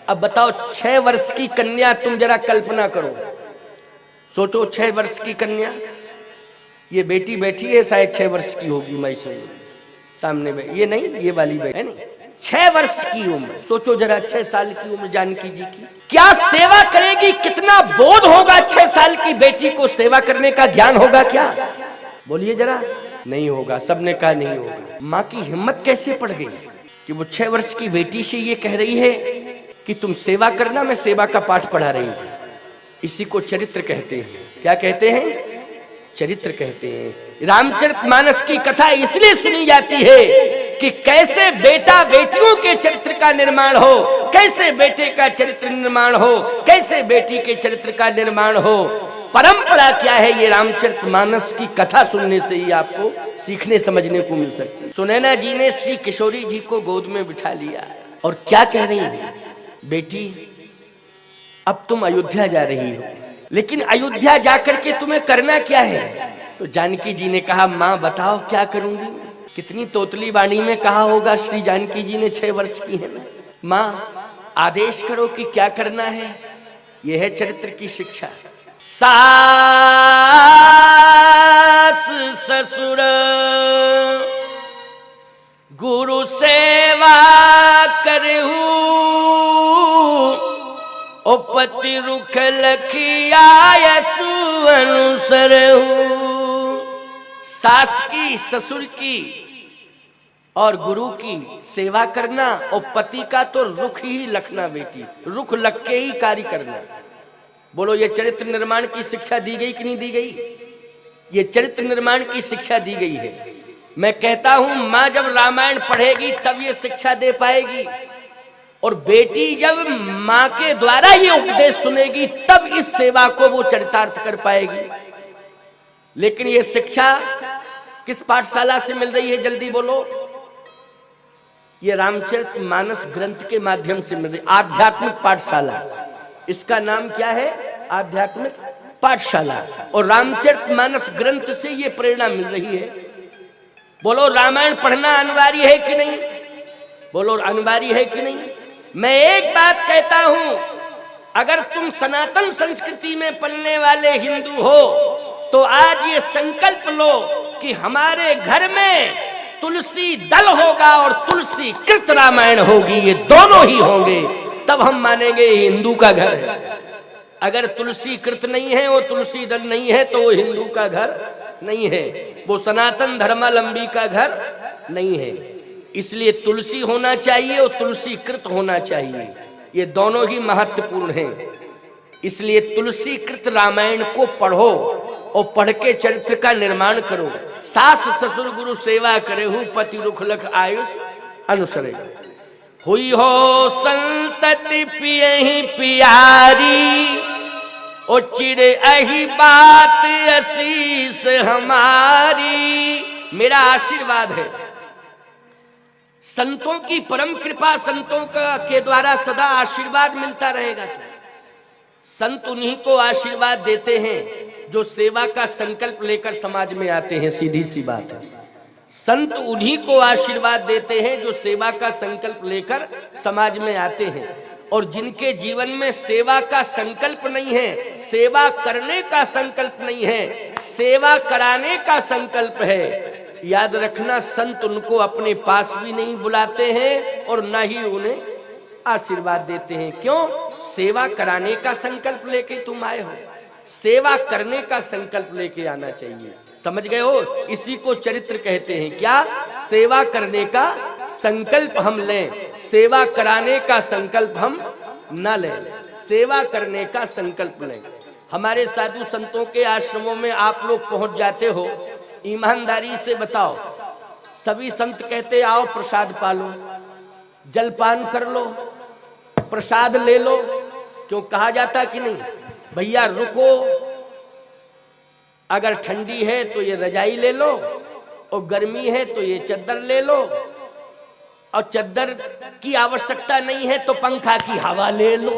अब बताओ 6 वर्ष की कन्या, तुम जरा कल्पना करो, सोचो 6 वर्ष की कन्या, ये बेटी बैठी है शायद 6 वर्ष की होगी, मैं सामने में, ये नहीं, ये वाली बेटी है नहीं, 6 वर्ष की उम्र, सोचो जरा 6 साल की उम्र जानकी जी की, क्या सेवा करेगी, कितना बोध होगा 6 साल की बेटी को, सेवा करने का ज्ञान होगा क्या? बोलिए जरा, नहीं होगा। सबने कहा नहीं होगा। माँ की हिम्मत कैसे पड़ गई कि वो 6 वर्ष की बेटी से ये कह रही है कि तुम सेवा करना, मैं सेवा का पाठ पढ़ा रही हूं। इसी को चरित्र कहते हैं। क्या कहते हैं? चरित्र कहते हैं। रामचरितमानस की कथा इसलिए सुनी जाती है कि कैसे बेटा बेटियों के चरित्र का निर्माण हो, कैसे बेटे का चरित्र निर्माण हो, कैसे बेटी के चरित्र का निर्माण हो। परंपरा क्या है, ये रामचरितमानस की कथा सुनने से ही आपको सीखने समझने को मिल सकती है। सुनैना जी ने श्री किशोरी जी को गोद में बिठा लिया और क्या कह रही है, बेटी अब तुम अयोध्या जा रही हो, लेकिन अयोध्या जाकर के तुम्हें करना क्या है? तो जानकी जी ने कहा, माँ बताओ क्या करूंगी। कितनी तोतली वाणी में कहा होगा श्री जानकी जी ने, 6 वर्ष की है ना। माँ आदेश करो कि क्या करना है। यह है चरित्र की शिक्षा। सास ससुर गुरु सेवा करहु, ओ पति रुख लखिया अनुसरहु। सास की, ससुर की और गुरु की सेवा करना, और पति का तो रुख ही लखना बेटी, रुख लग के ही कार्य करना। बोलो, ये चरित्र निर्माण की शिक्षा दी गई कि नहीं दी गई? ये चरित्र निर्माण की शिक्षा दी गई है। मैं कहता हूं, माँ जब रामायण पढ़ेगी तब ये शिक्षा दे पाएगी, और बेटी जब माँ के द्वारा ये उपदेश सुनेगी तब इस सेवा को वो चरितार्थ कर पाएगी। लेकिन ये शिक्षा किस पाठशाला से मिल रही है, जल्दी बोलो? ये रामचरितमानस ग्रंथ के माध्यम से मिल रही, आध्यात्मिक पाठशाला। इसका नाम क्या है? आध्यात्मिक पाठशाला। और रामचरितमानस ग्रंथ से ये प्रेरणा मिल रही है। बोलो, रामायण पढ़ना अनिवार्य है कि नहीं? बोलो, अनिवार्य है कि नहीं? मैं एक बात कहता हूं, अगर तुम सनातन संस्कृति में पलने वाले हिंदू हो तो आज ये संकल्प लो कि हमारे घर में तुलसी दल होगा और तुलसी कृत रामायण होगी, ये दोनों ही होंगे, तब हम मानेंगे हिंदू का घर है। अगर तुलसी कृत नहीं है, वो तुलसी दल नहीं है, तो वो हिंदू का घर नहीं है, वो सनातन धर्मावलंबी का घर नहीं है। इसलिए तुलसी होना चाहिए और तुलसी कृत होना चाहिए, ये दोनों ही महत्वपूर्ण हैं। इसलिए तुलसी कृत रामायण को पढ़ो और पढ़ के चरित्र का निर्माण करो। सास ससुर गुरु सेवा करे हूँ, पति रुख लख आयुष अनुसरे। हुई हो संतति पियहि प्यारी, ओ चिड़े अही बात असीस हमारी। मेरा आशीर्वाद है, संतों की परम कृपा, संतों का के द्वारा सदा आशीर्वाद मिलता रहेगा। संत उन्हीं को आशीर्वाद देते हैं जो सेवा का संकल्प लेकर समाज में आते हैं। सीधी सी बात है, संत उन्हीं को आशीर्वाद देते हैं जो सेवा का संकल्प लेकर समाज में आते हैं। और जिनके जीवन में सेवा का संकल्प नहीं है, सेवा करने का संकल्प नहीं है, सेवा कराने का संकल्प है, याद रखना, संत उनको अपने पास भी नहीं बुलाते हैं और न ही उन्हें आशीर्वाद देते हैं। क्यों? सेवा कराने का संकल्प लेके तुम आए हो, सेवा करने का संकल्प लेके आना चाहिए। समझ गए हो? इसी को चरित्र कहते हैं। क्या? सेवा करने का संकल्प हम लें, सेवा कराने का संकल्प हम न लें, सेवा करने का संकल्प लें। हमारे साधु संतों के आश्रमों में आप लोग पहुंच जाते हो, ईमानदारी से बताओ, सभी संत कहते आओ प्रसाद पालो, जलपान कर लो, प्रसाद ले लो। क्यों कहा जाता कि नहीं? भैया रुको, अगर ठंडी है तो ये रजाई ले लो, और गर्मी है तो ये चद्दर ले लो, और चद्दर की आवश्यकता नहीं है तो पंखा की हवा ले लो।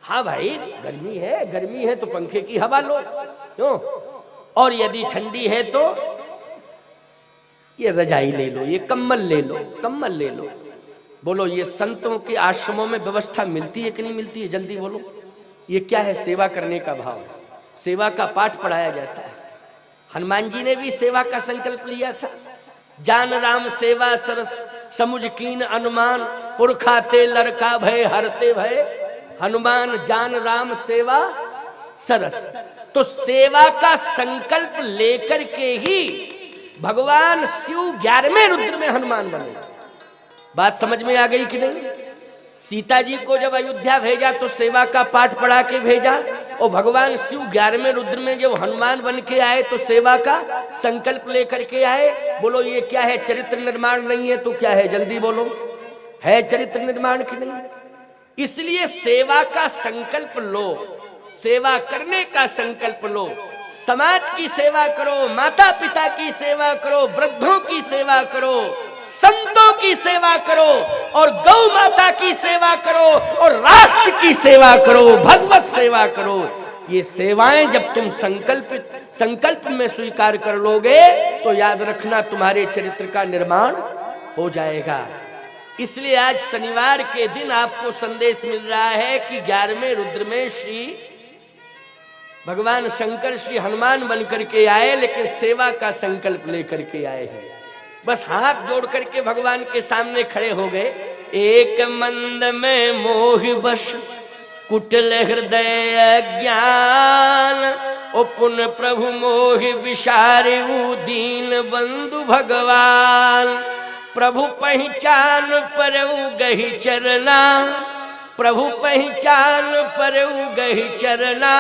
हाँ भाई, गर्मी है तो पंखे की हवा लो, क्यों? और यदि ठंडी है तो ये रजाई ले लो, ये कम्बल ले लो, कम्बल ले लो। बोलो ये संतों के आश्रमों में व्यवस्था मिलती है कि नहीं मिलती है? जल्दी बोलो। ये क्या है? सेवा करने का भाव, सेवा का पाठ पढ़ाया जाता है। हनुमान जी ने भी सेवा का संकल्प लिया था। जान राम सेवा सरस समुझ कीन अनुमान, पुरखा ते लड़का भय हरते भय हनुमान, जान राम सेवा सरस। तो सेवा का संकल्प लेकर के ही भगवान शिव 11वें रुद्र में हनुमान बने। बात समझ में आ गई कि नहीं? सीता जी को जब अयोध्या भेजा तो सेवा का पाठ पढ़ा के भेजा, और भगवान शिव 11वें रुद्र में जब हनुमान बन के आए तो सेवा का संकल्प लेकर के आए। बोलो ये क्या है? चरित्र निर्माण नहीं है तो क्या है? जल्दी बोलो, है चरित्र निर्माण की नहीं? इसलिए सेवा का संकल्प लो, सेवा करने का संकल्प लो। समाज की सेवा करो, माता पिता की सेवा करो, वृद्धों की सेवा करो, संतों की सेवा करो, और गौ माता की सेवा करो, और राष्ट्र की सेवा करो, भगवत सेवा करो। ये सेवाएं जब तुम संकल्प में स्वीकार कर लोगे तो याद रखना तुम्हारे चरित्र का निर्माण हो जाएगा। इसलिए आज शनिवार के दिन आपको संदेश मिल रहा है कि 11वें रुद्र में श्री भगवान शंकर श्री हनुमान बन करके आए, लेकिन सेवा का संकल्प लेकर के आए हैं। बस हाथ जोड़ करके भगवान के सामने खड़े हो गए। एक मंद में मोह बश कुटिल हृदय ज्ञान, ओ पुन प्रभु मोह विसारु दीन बंधु भगवान। प्रभु पहचान परऊ गही चरना, प्रभु पहचान परऊ गही चरना,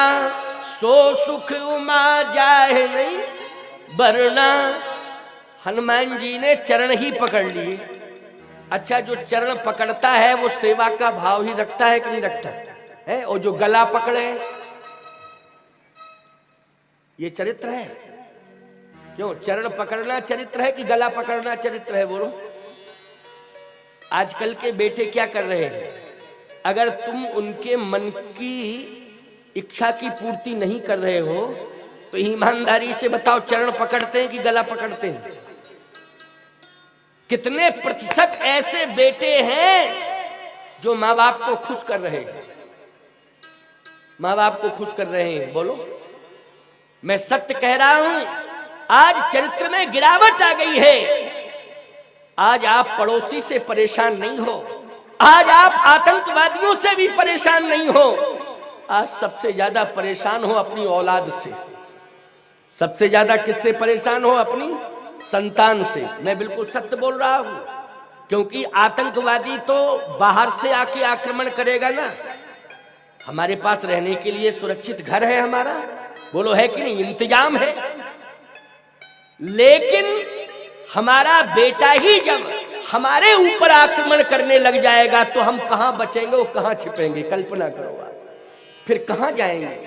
सो सुख उमा जाए नहीं वरना। हनुमान जी ने चरण ही पकड़ लिए। अच्छा, जो चरण पकड़ता है वो सेवा का भाव ही रखता है कि नहीं रखता है? और जो गला पकड़े ये चरित्र है? क्यों? चरण पकड़ना चरित्र है कि गला पकड़ना चरित्र है? बोलो। आजकल के बेटे क्या कर रहे हैं? अगर तुम उनके मन की इच्छा की पूर्ति नहीं कर रहे हो तो ईमानदारी से बताओ, चरण पकड़ते हैं कि गला पकड़ते हैं? कितने प्रतिशत ऐसे बेटे हैं जो माँ बाप को खुश कर रहे हैं? माँ बाप को खुश कर रहे हैं? बोलो। मैं सत्य कह रहा हूं, आज चरित्र में गिरावट आ गई है। आज आप पड़ोसी से परेशान नहीं हो, आज आप आतंकवादियों से भी परेशान नहीं हो, आज सबसे ज्यादा परेशान हो अपनी औलाद से। सबसे ज्यादा किससे परेशान हो? अपनी संतान से। मैं बिल्कुल सत्य बोल रहा हूं, क्योंकि आतंकवादी तो बाहर से आके आक्रमण करेगा ना। हमारे पास रहने के लिए सुरक्षित घर है हमारा, बोलो है कि नहीं? इंतजाम है। लेकिन हमारा बेटा ही जब हमारे ऊपर आक्रमण करने लग जाएगा तो हम कहां बचेंगे और कहां छिपेंगे? कल्पना करो आप, फिर कहां जाएंगे?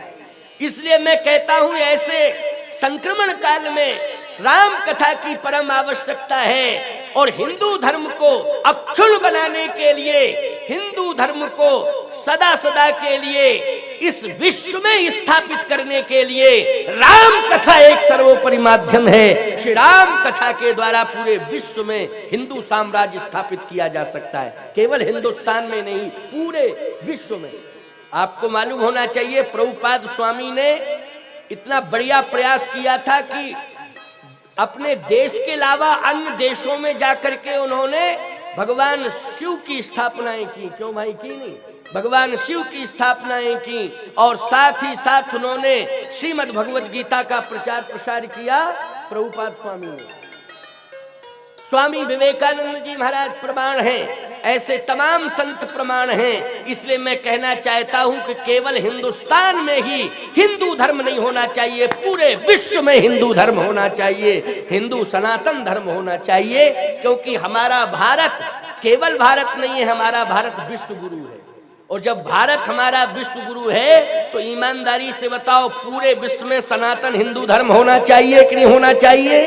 इसलिए मैं कहता हूं, ऐसे संक्रमण काल में राम कथा की परम आवश्यकता है। और हिंदू धर्म को अक्षुण्ण बनाने के लिए, हिंदू धर्म को सदा सदा के लिए इस विश्व में स्थापित करने के लिए राम कथा एक सर्वोपरि माध्यम है। श्री राम कथा के द्वारा पूरे विश्व में हिंदू साम्राज्य स्थापित किया जा सकता है, केवल हिंदुस्तान में नहीं, पूरे विश्व में। आपको मालूम होना चाहिए, प्रभुपाद स्वामी ने इतना बढ़िया प्रयास किया था कि अपने देश के अलावा अन्य देशों में जाकर के उन्होंने भगवान शिव की स्थापनाएं की। क्यों भाई? की नहीं? भगवान शिव की स्थापनाएं की, और साथ ही साथ उन्होंने श्रीमद् भगवद गीता का प्रचार प्रसार किया। प्रभुपाद स्वामी ने, स्वामी विवेकानंद जी महाराज प्रमाण हैं, ऐसे तमाम संत प्रमाण हैं। इसलिए मैं कहना चाहता हूं कि केवल हिंदुस्तान में ही हिंदू धर्म नहीं होना चाहिए, पूरे विश्व में हिंदू धर्म होना चाहिए, हिंदू सनातन धर्म होना चाहिए। क्योंकि हमारा भारत केवल भारत नहीं है, हमारा भारत विश्व गुरु है। और जब भारत हमारा विश्व गुरु है तो ईमानदारी से बताओ, पूरे विश्व में सनातन हिंदू धर्म होना चाहिए कि नहीं होना चाहिए?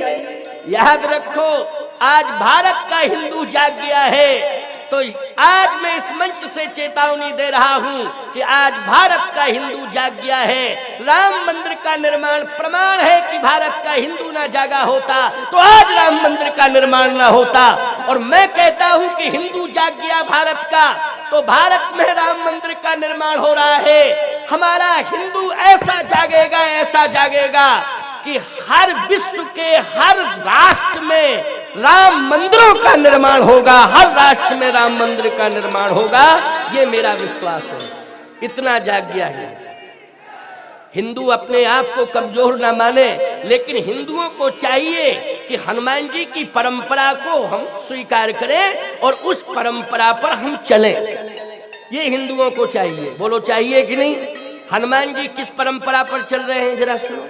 याद रखो, आज भारत का हिंदू जाग गया है। तो आज मैं इस मंच से चेतावनी दे रहा हूं कि आज भारत का हिंदू जाग गया है। राम मंदिर का निर्माण प्रमाण है कि भारत का हिंदू ना जागा होता तो आज राम मंदिर का निर्माण ना होता। और मैं कहता हूं कि हिंदू जाग गया भारत का, तो भारत में राम मंदिर का निर्माण हो रहा है। हमारा हिंदू ऐसा जागेगा कि हर विश्व के हर राष्ट्र में राम मंदिरों का निर्माण होगा, हर राष्ट्र में राम मंदिर का निर्माण होगा, ये मेरा विश्वास है। इतना जाग गया है। हिंदू अपने आप को कमजोर ना माने, लेकिन हिंदुओं को चाहिए कि हनुमान जी की परंपरा को हम स्वीकार करें और उस परंपरा पर हम चलें। ये हिंदुओं को चाहिए। बोलो चाहिए कि नहीं? हनुमान जी किस परंपरा पर चल रहे हैं जरा सुनो।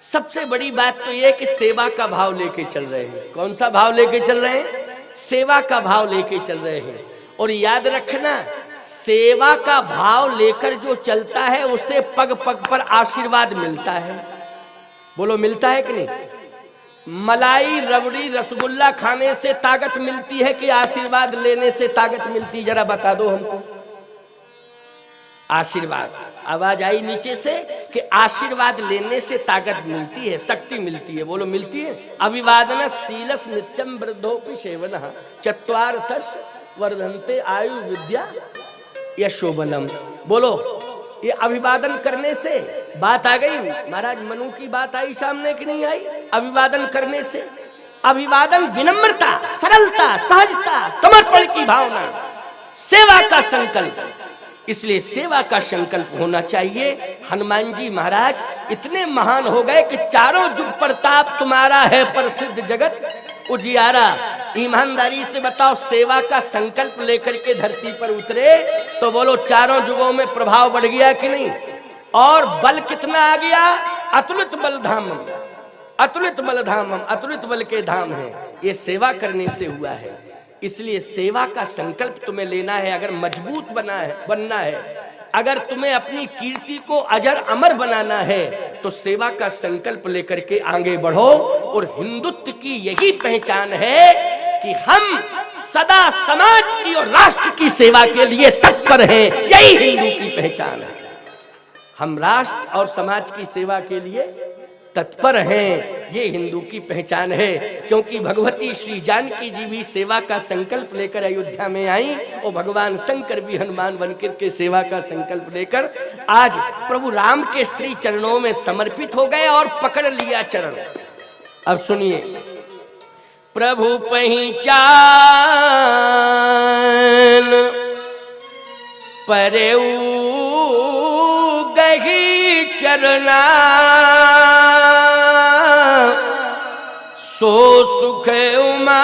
सबसे बड़ी बात तो यह कि सेवा का भाव लेके चल रहे हैं। कौन सा भाव लेके चल रहे हैं? सेवा का भाव लेके चल रहे हैं। और याद रखना, सेवा का भाव लेकर जो चलता है उसे पग पग पर आशीर्वाद मिलता है। बोलो मिलता है कि नहीं? मलाई रबड़ी रसगुल्ला खाने से ताकत मिलती है कि आशीर्वाद लेने से ताकत मिलती? जरा बता दो हमको। आशीर्वाद। आवाज आई नीचे से कि आशीर्वाद लेने से ताकत मिलती है, शक्ति मिलती है। बोलो मिलती है। अभिवादन शीलस नित्यम वृद्धोपि सेवनः चत्वारथस् वर्धन्ते आयु विद्या यशोबलम। बोलो ये अभिवादन करने से बात आ गई। महाराज मनु की बात आई सामने कि नहीं आई? अभिवादन करने से, अभिवादन विनम्रता, सरलता, सहजता, समर्पण की भावना, सेवा का संकल्प। इसलिए सेवा का संकल्प होना चाहिए। हनुमान जी महाराज इतने महान हो गए कि चारों युग प्रताप तुम्हारा है, प्रसिद्ध जगत उजियारा। ईमानदारी से बताओ, सेवा का संकल्प लेकर के धरती पर उतरे तो बोलो चारों युगों में प्रभाव बढ़ गया कि नहीं? और बल कितना आ गया? अतुलित बल धामम, अतुलित बल धामम, अतुलित बल के धाम है। ये सेवा करने से हुआ है। इसलिए सेवा का संकल्प तुम्हें लेना है। अगर मजबूत बनना है, अगर तुम्हें अपनी कीर्ति को अजर अमर बनाना है तो सेवा का संकल्प लेकर के आगे बढ़ो। और हिंदुत्व की यही पहचान है कि हम सदा समाज की और राष्ट्र की सेवा के लिए तत्पर हैं। यही हिंदू की पहचान है। हम राष्ट्र और समाज की सेवा के लिए तत्पर हैं, ये हिंदू की पहचान है। क्योंकि भगवती श्री जानकी जी भी सेवा का संकल्प लेकर अयोध्या में आई और भगवान शंकर भी हनुमान बनकर के सेवा का संकल्प लेकर आज प्रभु राम के श्री चरणों में समर्पित हो गए और पकड़ लिया चरण। अब सुनिए, प्रभु पहचान परेऊ गही चरना, सो सुख उमा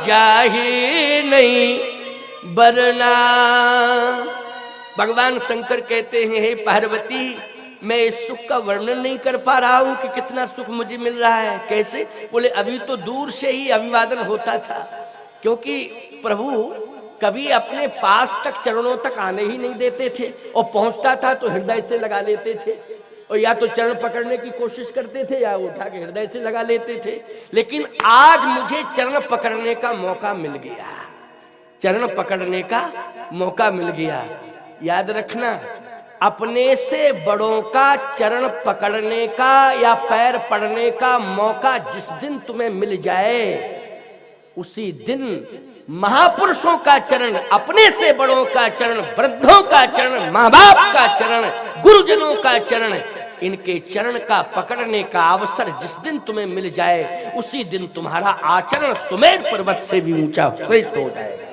जाहि नहीं बरना। भगवान शंकर कहते हैं, हे पार्वती, मैं इस सुख का वर्णन नहीं कर पा रहा हूं कि कितना सुख मुझे मिल रहा है। कैसे? बोले अभी तो दूर से ही अभिवादन होता था, क्योंकि प्रभु कभी अपने पास तक चरणों तक आने ही नहीं देते थे, और पहुंचता था तो हृदय से लगा लेते थे, और या तो चरण पकड़ने की कोशिश करते थे या उठा के हृदय से लगा लेते थे। लेकिन आज मुझे चरण पकड़ने का मौका मिल गया, चरण पकड़ने का मौका मिल गया। याद रखना, अपने से बड़ों का चरण पकड़ने का या पैर पड़ने का मौका जिस दिन तुम्हें मिल जाए, उसी दिन महापुरुषों का चरण, अपने से बड़ों का चरण, वृद्धों का चरण, माँ बाप का चरण, गुरुजनों का चरण, इनके चरण का पकड़ने का अवसर जिस दिन तुम्हें मिल जाए, उसी दिन तुम्हारा आचरण सुमेर पर्वत से भी ऊंचा श्रेष्ठ हो जाएगा।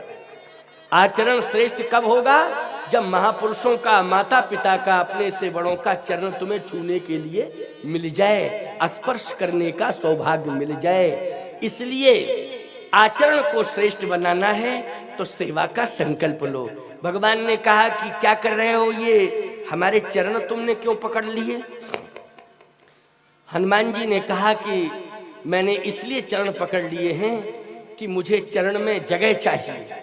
आचरण श्रेष्ठ कब होगा? जब महापुरुषों का, माता पिता का, अपने से बड़ों का चरण तुम्हें छूने के लिए मिल जाए, स्पर्श करने का सौभाग्य मिल जाए। इसलिए आचरण को श्रेष्ठ बनाना है तो सेवा का संकल्प लो। भगवान ने कहा कि क्या कर रहे हो, ये हमारे चरण तुमने क्यों पकड़ लिए? हनुमान जी ने कहा कि मैंने इसलिए चरण पकड़ लिए हैं कि मुझे चरण में जगह चाहिए।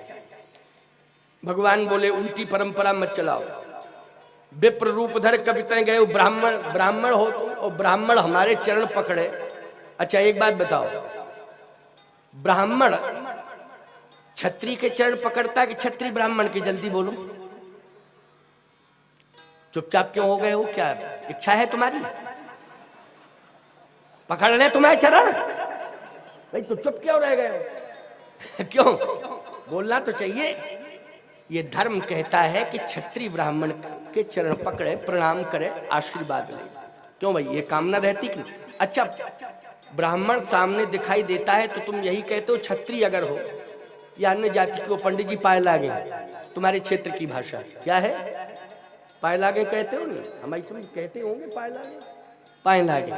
भगवान बोले उल्टी परंपरा मत चलाओ, विप्र रूप धर कविताएं गए, ब्राह्मण हो और ब्राह्मण हमारे चरण पकड़े। अच्छा एक बात बताओ, ब्राह्मण क्षत्रिय के चरण पकड़ता कि क्षत्रिय ब्राह्मण के? जल्दी बोलो, चुपचाप क्यों हो गए हो? क्या इच्छा है तुम्हारी पकड़ ले तुम्हारे चरण? भाई तो चुप क्यों रह गए? क्यों? बोलना तो चाहिए। ये धर्म कहता है कि क्षत्रिय ब्राह्मण के चरण पकड़े, प्रणाम करे, आशीर्वाद ले। क्यों भाई, ये कामना रहती कि अच्छा ब्राह्मण सामने दिखाई देता है तो तुम यही कहते हो क्षत्रिय अगर हो या अन्य जाति को पंडित जी पाए लागे, तुम्हारे क्षेत्र की भाषा क्या है? पाए लागे कहते हो नहीं, हमारी समझ कहते होंगे पाए लागे, पाए लागे।